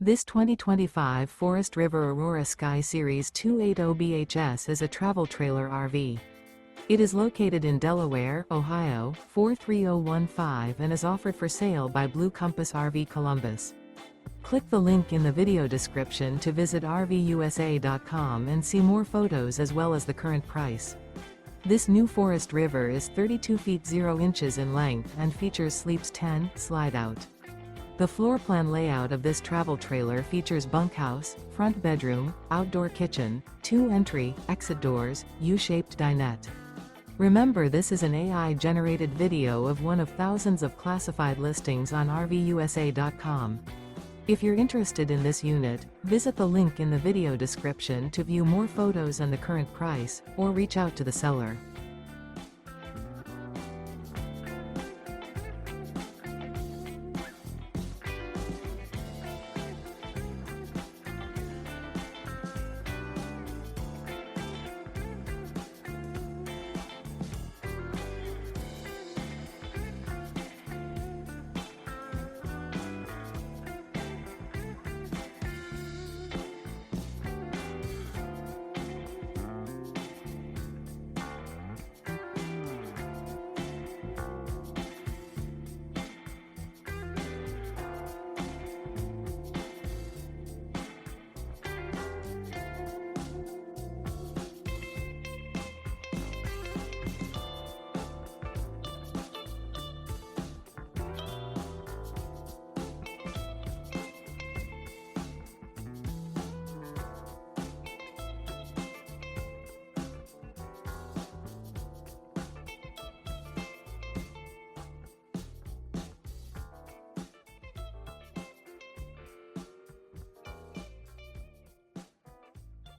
This 2025 Forest River Aurora Sky Series 280 is a travel trailer RV. It is located in Delaware, Ohio, 43015 and is offered for sale by Blue Compass RV Columbus. Click the link in the video description to visit RVUSA.com and see more photos as well as the current price. This new Forest River is 32 feet 0 inches in length and features Sleeps 10 Slideout. The floor plan layout of this travel trailer features bunkhouse, front bedroom, outdoor kitchen, 2 entry, exit doors, U-shaped dinette. Remember, this is an AI-generated video of one of thousands of classified listings on RVUSA.com. If you're interested in this unit, visit the link in the video description to view more photos and the current price, or reach out to the seller.